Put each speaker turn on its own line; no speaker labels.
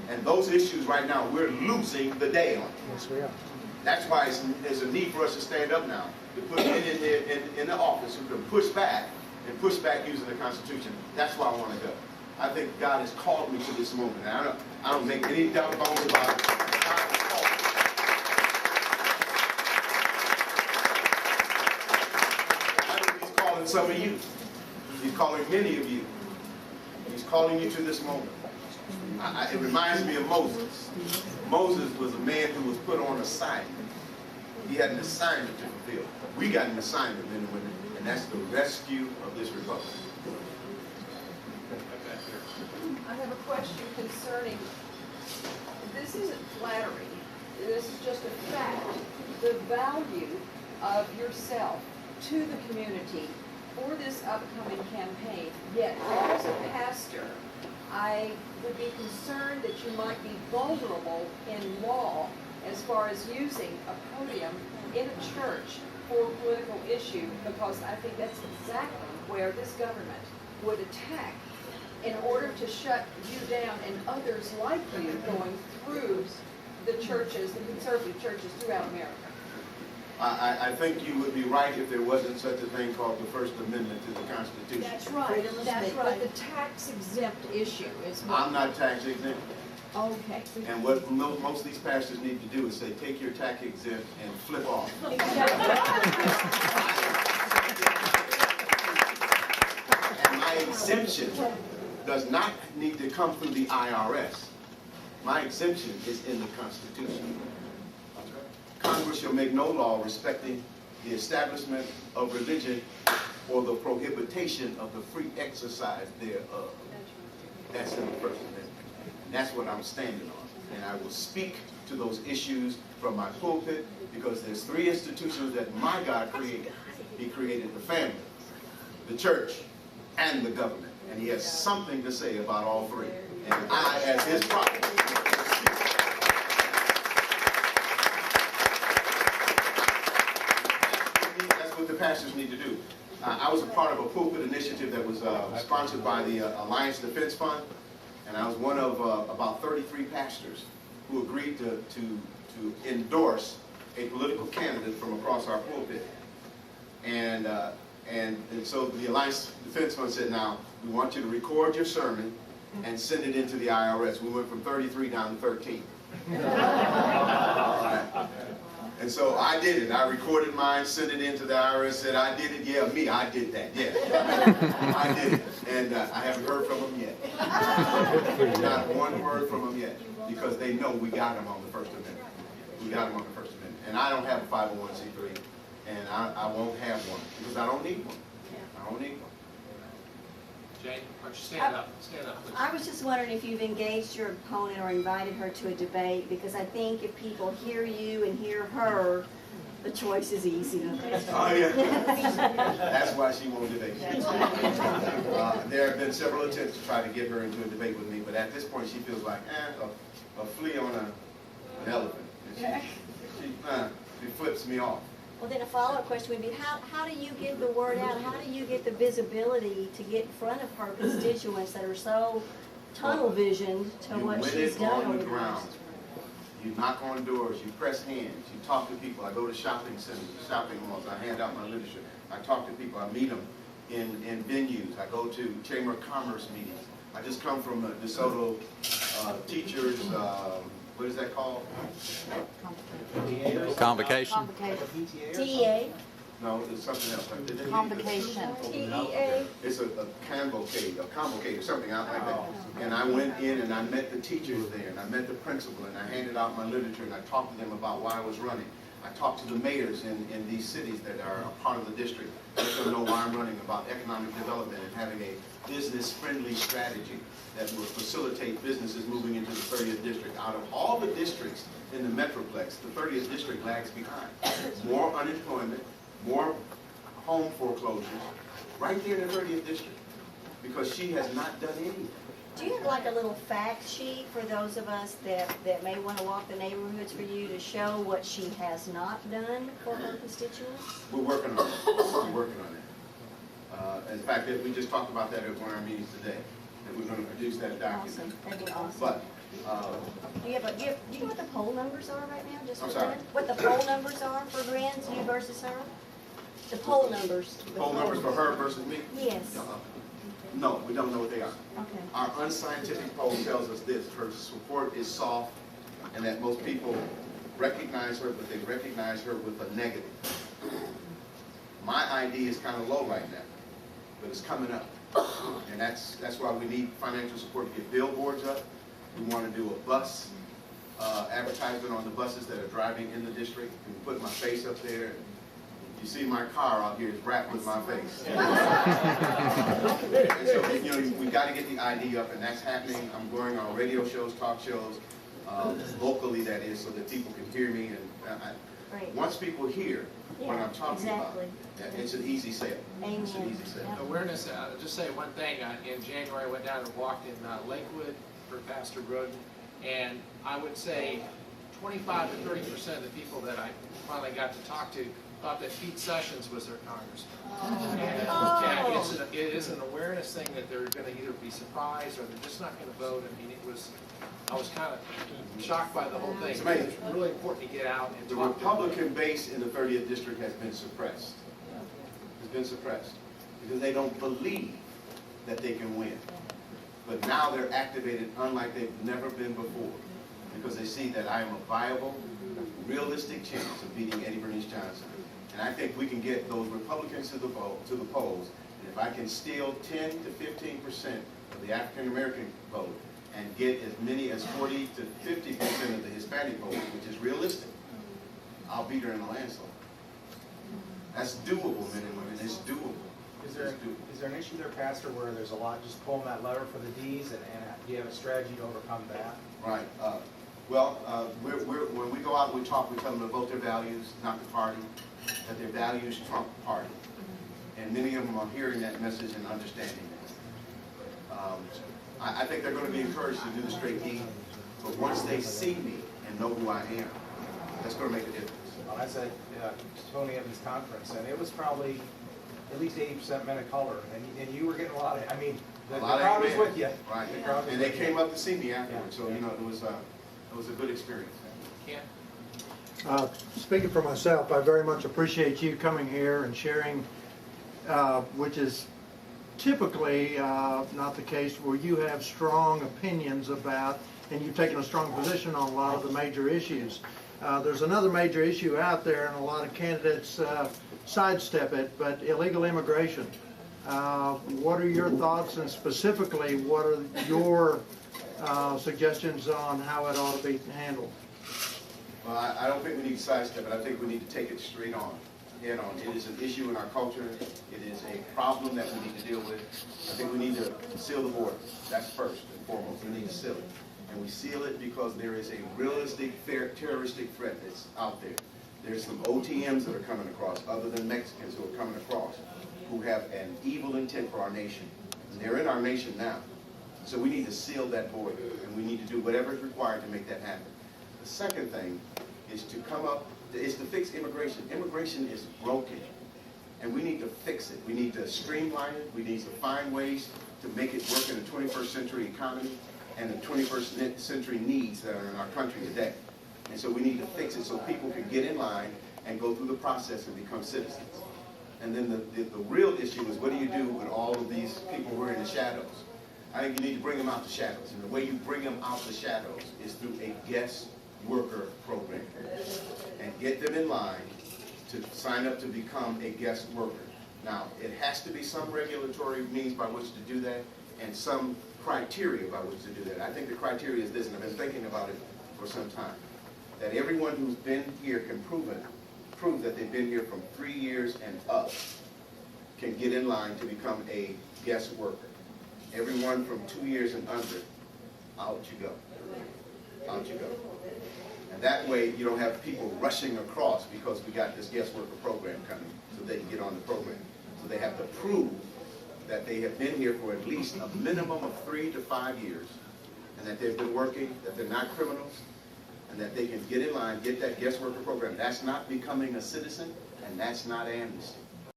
And those issues right now, we're losing the day on.
Yes, we are.
That's why there's a need for us to stand up now, to put men in the office who can push back using the Constitution. That's why I want to go. I think God has called me to this moment. And I don't make any doubt bones about it. I think He's calling some of you. He's calling many of you. He's calling you to this moment. It reminds me of Moses. Moses was a man who was put on assignment. He had an assignment to fulfill. We got an assignment, men and women, and that's the rescue of this republic.
I have a question concerning, this isn't flattery, this is just a fact, the value of yourself to the community for this upcoming campaign. Yet, as a pastor, I would be concerned that you might be vulnerable in law as far as using a podium in a church for a political issue, because I think that's exactly where this government would attack in order to shut you down and others like you going through the churches, the conservative churches throughout America.
I think you would be right if there wasn't such a thing called the First Amendment to the Constitution.
That's right. That's right. But the tax exempt issue is what...
I'm not tax exempt.
Okay.
And what most of these pastors need to do is say, take your tax exempt and flip off. And my exemption does not need to come through the IRS. My exemption is in the Constitution. Congress shall make no law respecting the establishment of religion or the prohibition of the free exercise thereof. That's in the First Amendment. And that's what I'm standing on. And I will speak to those issues from my pulpit, because there's three institutions that my God created. He created the family, the church, and the government. And He has something to say about all three. And I, as His prophet, what the pastors need to do. I was a part of a pulpit initiative that was sponsored by the Alliance Defense Fund, and I was one of about 33 pastors who agreed to endorse a political candidate from across our pulpit. And so the Alliance Defense Fund said, now, we want you to record your sermon and send it into the IRS. We went from 33 down to 13. And so I did it. I recorded mine, sent it into the IRS, said, I did it. Yeah, me, I did that. Yeah, I did it. And I haven't heard from them yet. Not one word from them yet. Because they know we got them on the First Amendment. We got them on the First Amendment. And I don't have a 501c3. And I won't have one. Because I don't need one. I don't need one.
Jane, why don't you stand up? Stand up, please.
I was just wondering if you've engaged your opponent or invited her to a debate, because I think if people hear you and hear her, the choice is easy.
Oh, yeah. That's why she won't debate. There have been several attempts to try to get her into a debate with me, but at this point she feels like a flea on an elephant. She flips me off.
Well, then a follow-up question would be, how do you get the word out? How do you get the visibility to get in front of her constituents that are so tunnel visioned to what she's done over the years?
You knock on doors, you press hands, you talk to people. I go to shopping centers, shopping malls, I hand out my literature. I talk to people, I meet them in venues. I go to Chamber of Commerce meetings. I just come from a DeSoto teachers, what is that called?
Convocation.
TEA?
No, it's something else.
Convocation.
TEA?
It's a convocate or something out like that. And I went in and I met the teachers there, and I met the principal, and I handed out my literature, and I talked to them about why I was running. I talked to the mayors in these cities that are a part of the district, let them know why I'm running, about economic development and having a business-friendly strategy that will facilitate businesses moving into the 30th district. Out of all the districts in the Metroplex, the 30th district lags behind. More unemployment, more home foreclosures, right there in the 30th district, because she has not done anything.
Do you have like a little fact sheet for those of us that may want to walk the neighborhoods for you to show what she has not done for her constituents?
We're working on it. We're working on it. In fact, we just talked about that at one of our meetings today, that we're going to produce that document.
Awesome. That'd be awesome.
But
Do you know what the poll numbers are right now, just
I'm
for
sorry?
grants? What the poll numbers are for grants, you versus her? The poll numbers.
Poll numbers for her versus me?
Yes.
No, we don't know what they are.
Okay.
Our unscientific poll tells us this: her support is soft, and that most people recognize her, but they recognize her with a negative. My ID is kind of low right now, but it's coming up. And that's why we need financial support to get billboards up. We want to do a bus advertisement on the buses that are driving in the district. We can put my face up there. You see my car out here is wrapped with my face. And so, you know, we got to get the ID up, and that's happening. I'm going on radio shows, talk shows, locally that is, so that people can hear me. And
Great.
once people hear what I'm talking
exactly.
about, it's an easy sale. It's an
Amen.
easy sale.
Yep.
Awareness, just say one thing, in January, I went down and walked in Lakewood for Pastor Broden, and I would say 25 to 30% of the people that I finally got to talk to thought that Pete Sessions was their congressman. And it is an awareness thing that they're going to either be surprised or they're just not going to vote. I mean, I was kind of shocked by the whole thing.
It's amazing.
It's really important to get out and
The
talk to them.
Republican base in the 30th district has been suppressed. Has been suppressed because they don't believe that they can win. But now they're activated unlike they've never been before because they see that I am a viable, realistic chance of beating Eddie Bernice Johnson. And I think we can get those Republicans to the polls. And if I can steal 10 to 15% of the African American vote and get as many as 40 to 50% of the Hispanic vote, which is realistic, I'll beat her in a landslide. That's doable, men and women. It's doable.
Is there an issue there, Pastor, where there's a lot just pulling that lever for the Ds, and do you have a strategy to overcome that?
Right. When we go out and we talk, we tell them to vote their values, not the party, that their values trump the party. And many of them are hearing that message and understanding that. I think they're going to be encouraged to do the straight D, but once they see me and know who I am, that's going to make a difference.
Well, I was at Tony Evans' conference, and it was probably at least 80% men of color, and you were getting a lot of, I mean, the crowd was with you.
Right.
The crowd was
And they
with you.
came up to see me afterwards, so you know it was a good experience.
Ken?
Speaking for myself, I very much appreciate you coming here and sharing, which is typically not the case where you have strong opinions about, and you've taken a strong position on a lot of the major issues. There's another major issue out there, and a lot of candidates sidestep it, but illegal immigration. What are your thoughts, and specifically, what are your suggestions on how it ought to be handled?
Well, I don't think we need to sidestep it. I think we need to take it straight on, head on. It is an issue in our culture. It is a problem that we need to deal with. I think we need to seal the border. That's first and foremost. We need to seal it. And we seal it because there is a realistic, terroristic threat that's out there. There's some OTMs that are coming across, other than Mexicans who are coming across, who have an evil intent for our nation. And they're in our nation now. So we need to seal that border, and we need to do whatever is required to make that happen. The second thing is to fix immigration. Immigration is broken, and we need to fix it. We need to streamline it. We need to find ways to make it work in the 21st century economy and the 21st century needs that are in our country today. And so we need to fix it so people can get in line and go through the process and become citizens. And then the real issue is, what do you do with all of these people who are in the shadows? I think you need to bring them out the shadows. And the way you bring them out the shadows is through a guest worker program. And get them in line to sign up to become a guest worker. Now, it has to be some regulatory means by which to do that and some criteria by which to do that. I think the criteria is this, and I've been thinking about it for some time, that everyone who's been here can prove that they've been here from 3 years and up can get in line to become a guest worker. Everyone from 2 years and under, out you go. Out you go. And that way you don't have people rushing across because we got this guest worker program coming so they can get on the program. So they have to prove that they have been here for at least a minimum of 3 to 5 years, and that they've been working, that they're not criminals, and that they can get in line, get that guest worker program. That's not becoming a citizen, and that's not amnesty.